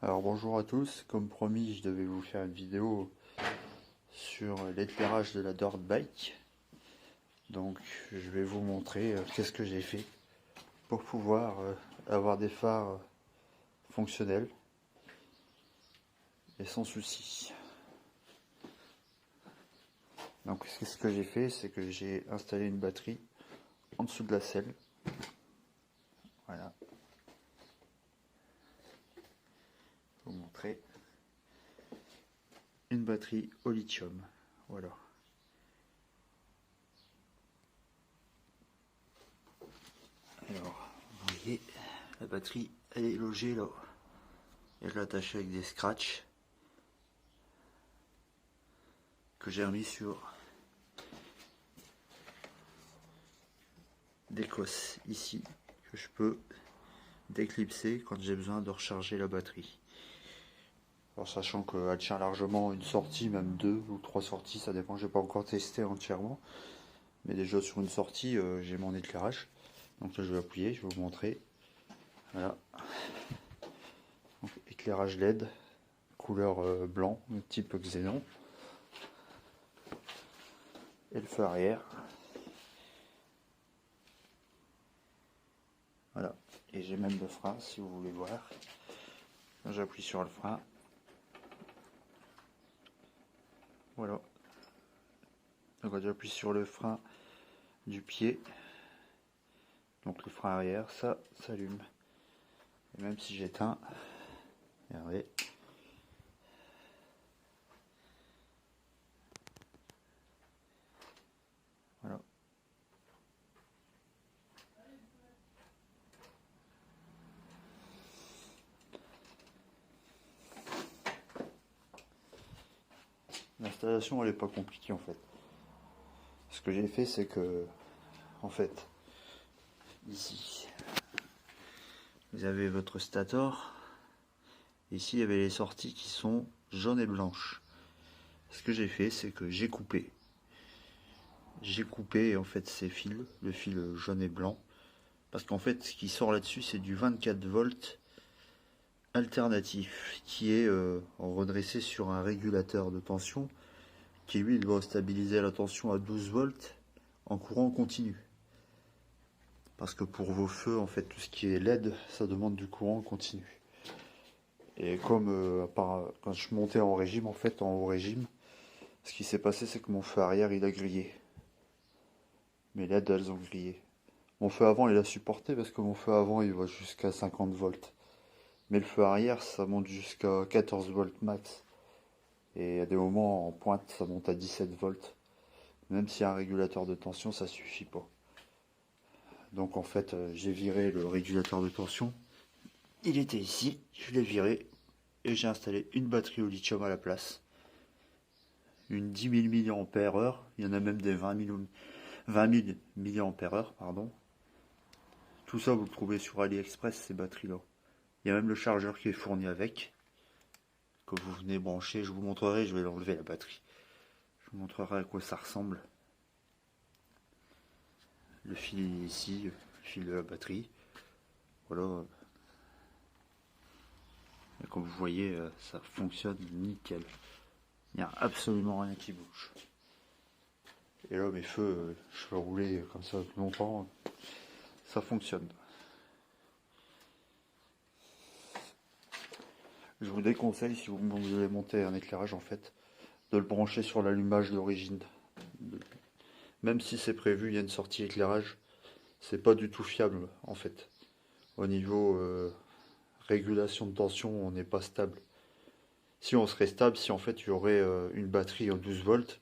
Alors bonjour à tous, comme promis je devais vous faire une vidéo sur l'éclairage de la dirt bike. Donc je vais vous montrer qu'est-ce que j'ai fait pour pouvoir avoir des phares fonctionnels et sans souci. Donc ce que j'ai fait, c'est que j'ai installé une batterie en dessous de la selle. Voilà. Je vais vous montrer une batterie au lithium. Voilà. Alors, vous voyez, la batterie, elle est logée là. Et je l'ai attachée avec des scratchs que j'ai remis sur des cosses ici, que je peux déclipser quand j'ai besoin de recharger la batterie. Alors, sachant qu'elle tient largement une sortie, même 2 ou 3 sorties, ça dépend, j'ai pas encore testé entièrement. Mais déjà sur une sortie, j'ai mon éclairage. Donc là je vais appuyer, je vais vous montrer. Voilà. Donc, éclairage LED, couleur blanc, type xénon. Et le feu arrière. Voilà. Et j'ai même le frein si vous voulez voir. J'appuie sur le frein. Voilà. Donc quand j'appuie sur le frein du pied, donc le frein arrière, ça s'allume. Et même si j'éteins, regardez. Voilà. L'installation elle est pas compliquée en fait. Ce que j'ai fait c'est que en fait ici vous avez votre stator. Ici il y avait les sorties qui sont jaunes et blanches. Ce que j'ai fait c'est que j'ai coupé en fait ces fils, le fil jaune et blanc, parce qu'en fait ce qui sort là-dessus c'est du 24 volts alternatif qui est redressé sur un régulateur de tension qui lui doit stabiliser la tension à 12 volts en courant continu. Parce que pour vos feux, en fait, tout ce qui est LED, ça demande du courant continu. Et comme quand je montais en régime, en fait, en haut régime, ce qui s'est passé, c'est que mon feu arrière, il a grillé. Mes LED, elles ont grillé. Mon feu avant, il a supporté parce que mon feu avant, il va jusqu'à 50 volts. Mais le feu arrière, ça monte jusqu'à 14 volts max. Et à des moments, en pointe, ça monte à 17 volts. Même s'il y a un régulateur de tension, ça suffit pas. Donc en fait, j'ai viré le régulateur de tension. Il était ici, je l'ai viré et j'ai installé une batterie au lithium à la place. Une 10 000 mAh, il y en a même des 20 000 mAh, pardon. Tout ça, vous le trouvez sur AliExpress, ces batteries-là. Il y a même le chargeur qui est fourni avec, que vous venez brancher. Je vous montrerai, je vais l'enlever la batterie. Je vous montrerai à quoi ça ressemble. Le fil est ici, le fil de la batterie. Voilà. Et comme vous voyez, ça fonctionne nickel. Il n'y a absolument rien qui bouge. Et là, mes feux, je peux rouler comme ça longtemps. Ça fonctionne. Je vous déconseille, si vous voulez monter un éclairage, en fait, de le brancher sur l'allumage d'origine. Même si c'est prévu, il y a une sortie éclairage, c'est pas du tout fiable, en fait. Au niveau régulation de tension, on n'est pas stable. Si on serait stable, si en fait il y aurait une batterie en 12 volts